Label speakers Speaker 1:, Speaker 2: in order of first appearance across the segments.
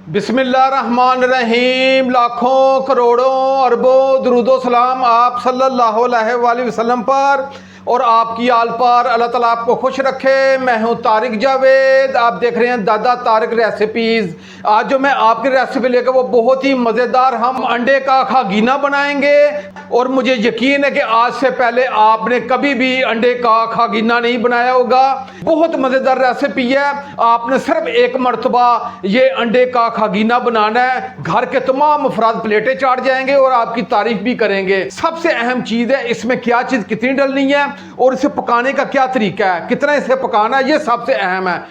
Speaker 1: बिस्मिल्लाहिर्रहमानिर्रहीम। लाखों करोड़ों अरबों दुरूदो सलाम आप सल्लल्लाहु अलैहि वसल्लम पर और आपकी आल पर। अल्लाह ताला आपको खुश रखे। मैं हूं तारिक जावेद, आप देख रहे हैं दादा तारिक रेसिपीज़। आज जो मैं आपकी रेसिपी लेकर वो बहुत ही मज़ेदार, हम अंडे का खागीना बनाएंगे। और मुझे यकीन है कि आज से पहले आपने कभी भी अंडे का खागीना नहीं बनाया होगा। बहुत मज़ेदार रेसिपी है। आपने सिर्फ एक मरतबा ये अंडे का खागीना बनाना है, घर के तमाम अफराद प्लेटें चाट जाएंगे और आपकी तारीफ भी करेंगे। सबसे अहम चीज़ है इसमें क्या चीज़ कितनी डलनी है और इसे पकाने का क्या तरीका है, कितना इसे पकाना है, ये सबसे अहम है।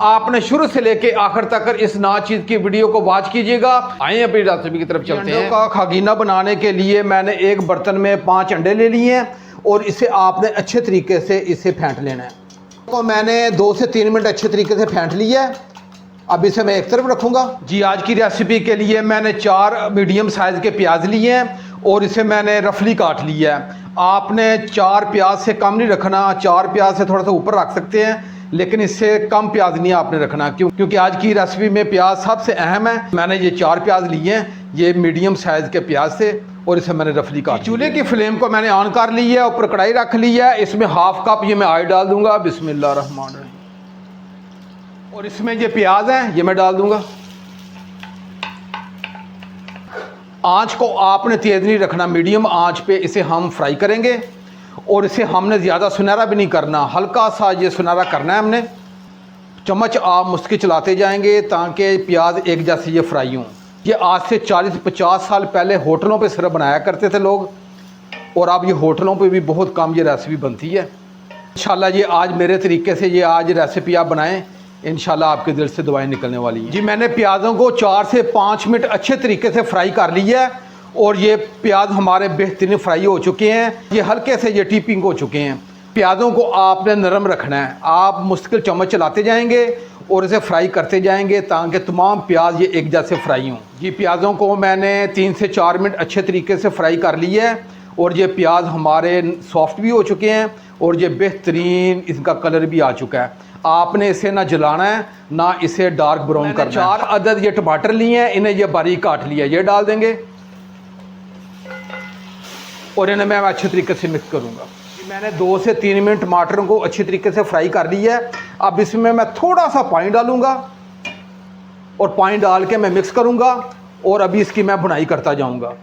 Speaker 1: आपने शुरू से लेके आखिर तक इस नाचीज की वीडियो को वॉच कीजिएगा। आइए अपनी रेसिपी की तरफ चलते हैं। अंडों का खागीना बनाने के लिए मैंने एक बर्तन में 5 अंडे ले लिए हैं और इसे आपने अच्छे तरीके से इसे फेंट लेना है। तो मैंने 2 से 3 मिनट अच्छे तरीके से फेंट लिया है। अब इसे मैं एक तरफ रखूँगा। जी, आज की रेसिपी के लिए मैंने 4 मीडियम साइज़ के प्याज लिए हैं और इसे मैंने रफली काट लिया है। आपने 4 प्याज से कम नहीं रखना, 4 प्याज से थोड़ा सा ऊपर रख सकते हैं, लेकिन इससे कम प्याज नहीं आपने रखना, क्योंकि आज की रेसिपी में प्याज सबसे अहम है। मैंने ये 4 प्याज लिए हैं, ये मीडियम साइज़ के प्याज से, और इसे मैंने रफली काट। चूल्हे की फ्लेम को मैंने ऑन कर ली है, ऊपर कढ़ाई रख ली है। इसमें हाफ कप ये मैं ऑयल डाल दूंगा। बिस्मिल्लाहिर्रहमानिर्रहीम। और इसमें ये प्याज है, ये मैं डाल दूंगा। आंच को आपने तेज़ नहीं रखना, मीडियम आंच पे इसे हम फ्राई करेंगे। और इसे हमने ज़्यादा सुनहरा भी नहीं करना, हल्का सा ये सुनहरा करना है हमने। चम्मच आप मुस्की चलाते जाएंगे ताकि प्याज एक जैसे ये फ्राई हों। ये आज से 40-50 साल पहले होटलों पे सिर्फ बनाया करते थे लोग, और अब ये होटलों पे भी बहुत कम ये रेसिपी बनती है। इंशाल्लाह ये आज मेरे तरीके से ये आज रेसिपी आप बनाएं, इंशाल्लाह आपके दिल से दुआएं निकलने वाली हैं। जी, मैंने प्याज़ों को 4 से 5 मिनट अच्छे तरीके से फ्राई कर लिया है और ये प्याज हमारे बेहतरीन फ्राई हो चुके हैं। ये हल्के से ये टीपिंग हो चुके हैं। प्याज़ों को आपने नरम रखना है। आप मुश्किल चम्मच चलाते जाएंगे और इसे फ्राई करते जाएंगे ताकि तमाम प्याज ये एक जैसे फ्राई हों। ये प्याज़ों को मैंने 3 से 4 मिनट अच्छे तरीके से फ्राई कर लिया है और ये प्याज हमारे सॉफ्ट भी हो चुके हैं और ये बेहतरीन इसका कलर भी आ चुका है। आपने इसे ना जलाना है ना इसे डार्क ब्राउन करना है। 4 अदद ये टमाटर लिए हैं, इन्हें ये बारीक काट लिया, ये डाल देंगे और इन्हें मैं अच्छे तरीके से मिक्स करूँगा। मैंने 2 से 3 मिनट टमाटरों को अच्छी तरीके से फ्राई कर लिया है। अब इसमें मैं थोड़ा सा पानी डालूँगा और पानी डाल के मैं मिक्स करूँगा और अभी इसकी मैं भुनाई करता जाऊँगा।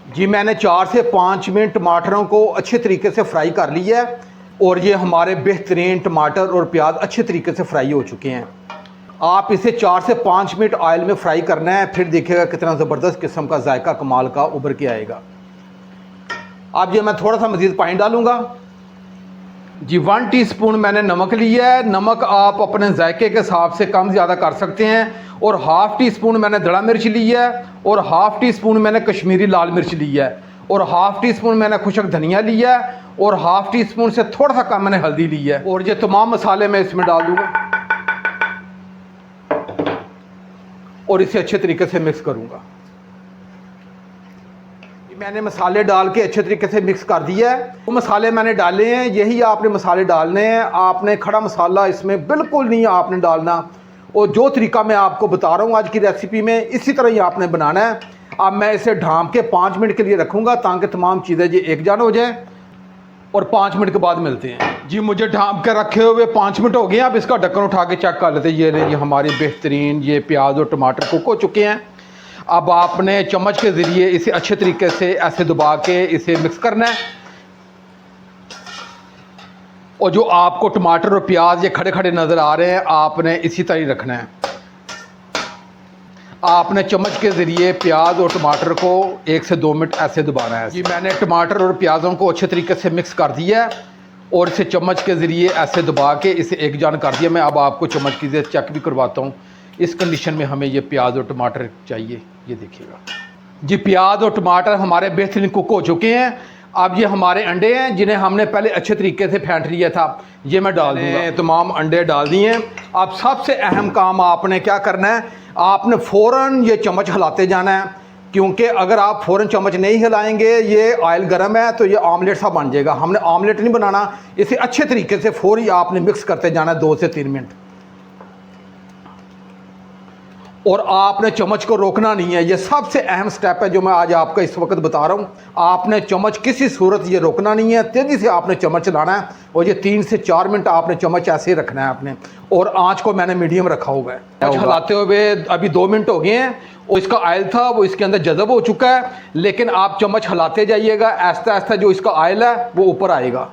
Speaker 1: जी, मैंने 4 से 5 मिनट टमाटरों को अच्छे तरीके से फ्राई कर लिया है और ये हमारे बेहतरीन टमाटर और प्याज अच्छे तरीके से फ्राई हो चुके हैं। आप इसे 4 से 5 मिनट ऑयल में फ्राई करना है, फिर देखिएगा कितना ज़बरदस्त किस्म का जायका कमाल का उभर के आएगा। अब ये मैं थोड़ा सा मज़ीद पानी डालूँगा। जी, 1 टीस्पून मैंने नमक लिया है। नमक आप अपने जायके के हिसाब से कम ज़्यादा कर सकते हैं। और हाफ़ टी स्पून मैंने दड़ा मिर्च ली है और हाफ़ टी स्पून मैंने कश्मीरी लाल मिर्च ली है और हाफ़ टी स्पून मैंने खुशक धनिया लिया है और हाफ़ टी स्पून से थोड़ा सा कम मैंने हल्दी ली है। और ये तमाम मसाले मैं इसमें डाल दूँगा और इसे अच्छे तरीके से मिक्स करूँगा। मैंने मसाले डाल के अच्छे तरीके से मिक्स कर दिया है। वो मसाले मैंने डाले हैं, यही आपने मसाले डालने हैं। आपने खड़ा मसाला इसमें बिल्कुल नहीं आपने डालना, और जो तरीका मैं आपको बता रहा हूँ आज की रेसिपी में, इसी तरह ही आपने बनाना है। अब मैं इसे ढाँप के 5 मिनट के लिए रखूँगा ताकि तमाम चीज़ें ये एक जान हो जाए और 5 मिनट के बाद मिलते हैं। जी, मुझे ढाँप के रखे हुए 5 मिनट हो गए हैं। अब इसका ढक्कन उठा के चेक कर लेते हैं। ये हमारी बेहतरीन ये प्याज और टमाटर कुक हो चुके हैं। अब आपने चम्मच के ज़रिए इसे अच्छे तरीके से ऐसे दबा के इसे मिक्स करना है। और जो आपको टमाटर और प्याज ये खड़े खड़े नज़र आ रहे हैं, आपने इसी तरह ही रखना है। आपने चम्मच के ज़रिए प्याज और टमाटर को 1 से 2 मिनट ऐसे दबाना है। जी, मैंने टमाटर और प्याज़ों को अच्छे तरीके से मिक्स कर दिया है और इसे चम्मच के ज़रिए ऐसे दबा के इसे एक जान कर दिया। मैं अब आपको चम्मच की ज़रिए चेक भी करवाता हूँ। इस कंडीशन में हमें ये प्याज और टमाटर चाहिए, ये देखिएगा। जी, प्याज और टमाटर हमारे बेहतरीन कुक हो चुके हैं। अब ये हमारे अंडे हैं जिन्हें हमने पहले अच्छे तरीके से फेंट लिया था, ये मैं डाल दूँगा। तमाम अंडे डाल दिए हैं। अब सबसे अहम काम आपने क्या करना है, आपने फ़ौरन ये चम्मच हिलाते जाना है, क्योंकि अगर आप फ़ौरन चम्मच नहीं हिलाएंगे, ये ऑयल गर्म है तो ये ऑमलेट सा बन जाएगा। हमने ऑमलेट नहीं बनाना, इसे अच्छे तरीके से फ़ौरी आपने मिक्स करते जाना है 2 से 3 मिनट। और आपने चम्मच को रोकना नहीं है। ये सबसे अहम स्टेप है जो मैं आज आपको इस वक्त बता रहा हूँ। आपने चम्मच किसी सूरत ये रोकना नहीं है, तेज़ी से आपने चम्मच चलाना है और ये 3 से 4 मिनट आपने चम्मच ऐसे ही रखना है आपने। और आँच को मैंने मीडियम रखा हुआ है। चम्मच हिलाते हुए अभी 2 मिनट हो गए हैं और इसका ऑयल था वो इसके अंदर जज़ब हो चुका है, लेकिन आप चम्मच हिलाते जाइएगा, आहिस्ता आहिस्ता जो इसका ऑयल है वो ऊपर आएगा,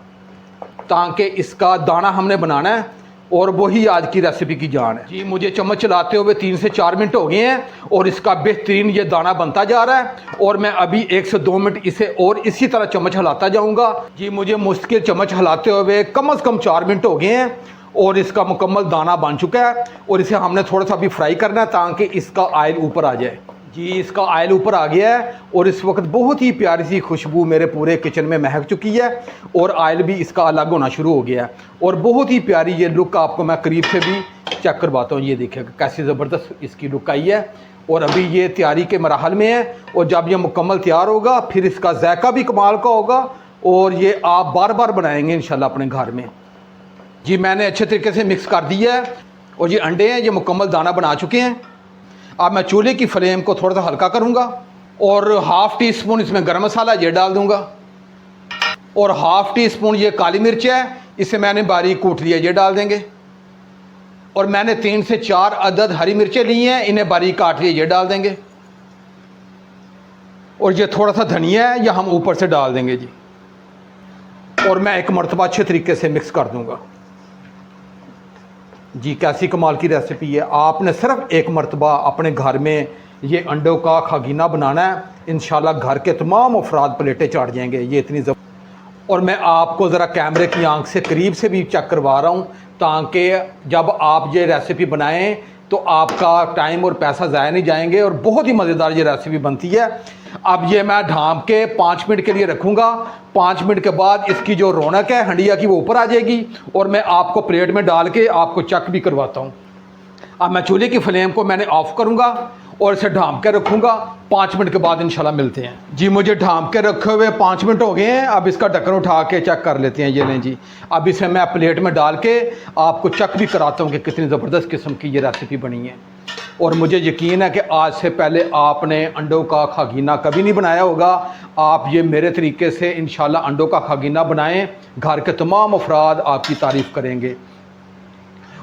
Speaker 1: ताकि इसका दाना हमने बनाना है और वही आज की रेसिपी की जान है जी। मुझे चम्मच चलाते हुए 3 से 4 मिनट हो गए हैं और इसका बेहतरीन ये दाना बनता जा रहा है और मैं अभी 1 से 2 मिनट इसे और इसी तरह चम्मच हिलाता जाऊंगा जी। मुझे मुश्किल चम्मच हिलाते हुए कम से कम 4 मिनट हो गए हैं और इसका मुकम्मल दाना बन चुका है और इसे हमने थोड़ा सा अभी फ्राई करना है ताकि इसका ऑयल ऊपर आ जाए जी। इसका ऑयल ऊपर आ गया है और इस वक्त बहुत ही प्यारी सी खुशबू मेरे पूरे किचन में महक चुकी है और ऑयल भी इसका अलग होना शुरू हो गया है और बहुत ही प्यारी ये लुक आपको मैं करीब से भी चेक करवाता हूँ। ये देखिएगा कैसी ज़बरदस्त इसकी लुक आई है और अभी ये तैयारी के मराहल में है और जब ये मुकम्मल तैयार होगा फिर इसका जायका भी कमाल का होगा और ये आप बार बार बनाएंगे इंशाल्लाह अपने घर में जी। मैंने अच्छे तरीके से मिक्स कर दिया है और ये अंडे हैं, ये मुकम्मल दाना बना चुके हैं। अब मैं चूल्हे की फ्लेम को थोड़ा सा हल्का करूंगा और हाफ़ टी स्पून इसमें गरम मसाला ये डाल दूंगा और हाफ़ टी स्पून ये काली मिर्च है, इसे मैंने बारीक कूट लिया, ये डाल देंगे। और मैंने 3 से 4 अदद हरी मिर्चें ली हैं, इन्हें बारीक काट लिए, ये डाल देंगे। और ये थोड़ा सा धनिया है, यह हम ऊपर से डाल देंगे जी। और मैं एक मरतबा अच्छे तरीके से मिक्स कर दूंगा जी। कैसी कमाल की रेसिपी है। आपने सिर्फ एक मरतबा अपने घर में ये अंडों का खागीना बनाना है, इंशाल्लाह घर के तमाम अफराद प्लेटें चाट जाएंगे। ये इतनी और मैं आपको ज़रा कैमरे की आंख से करीब से भी चेक करवा रहा हूँ ताकि जब आप ये रेसिपी बनाएं तो आपका टाइम और पैसा ज़ाया नहीं जाएंगे और बहुत ही मज़ेदार ये रेसिपी बनती है। अब ये मैं ढाँप के 5 मिनट के लिए रखूँगा। 5 मिनट के बाद इसकी जो रौनक है हंडिया की वो ऊपर आ जाएगी और मैं आपको प्लेट में डाल के आपको चेक भी करवाता हूँ। अब मैं चूल्हे की फ्लेम को मैंने ऑफ़ करूँगा और इसे ढाँप के रखूँगा। 5 मिनट के बाद इंशाल्लाह मिलते हैं जी। मुझे ढाँप के रखे हुए 5 मिनट हो गए हैं। अब इसका ढक्कन उठा के चेक कर लेते हैं। ये लें जी, अब इसे मैं प्लेट में डाल के आपको चेक भी कराता हूँ कि कितनी ज़बरदस्त किस्म की ये रेसिपी बनी है। और मुझे यकीन है कि आज से पहले आपने अंडों का खागीना कभी नहीं बनाया होगा। आप ये मेरे तरीके से इंशाल्लाह अंडों का खागीना बनाएं, घर के तमाम अफराद आपकी तारीफ़ करेंगे।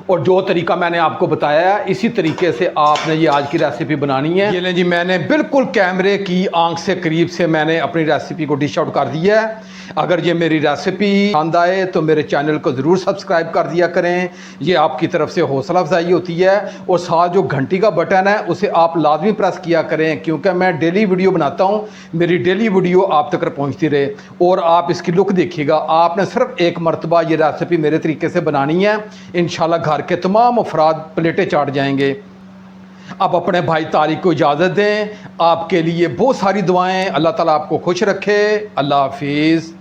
Speaker 1: और जो तरीका मैंने आपको बताया है इसी तरीके से आपने ये आज की रेसिपी बनानी है। ये लें जी, मैंने बिल्कुल कैमरे की आंख से करीब से मैंने अपनी रेसिपी को डिश आउट कर दिया है। अगर ये मेरी रेसिपी पसंद आए तो मेरे चैनल को ज़रूर सब्सक्राइब कर दिया करें, ये आपकी तरफ से हौसला अफजाई होती है। और साथ जो घंटी का बटन है उसे आप लाजमी प्रेस किया करें, क्योंकि मैं डेली वीडियो बनाता हूँ, मेरी डेली वीडियो आप तक पहुँचती रहे। और आप इसकी लुक देखिएगा, आपने सिर्फ एक मरतबा ये रेसिपी मेरे तरीके से बनानी है, इंशाल्लाह घर के तमाम अफराद प्लेटें चाट जाएंगे। अब अपने भाई तारिक को इजाज़त दें। आपके लिए बहुत सारी दुआएं। अल्लाह ताला आपको खुश रखे। अल्लाह हाफिज़।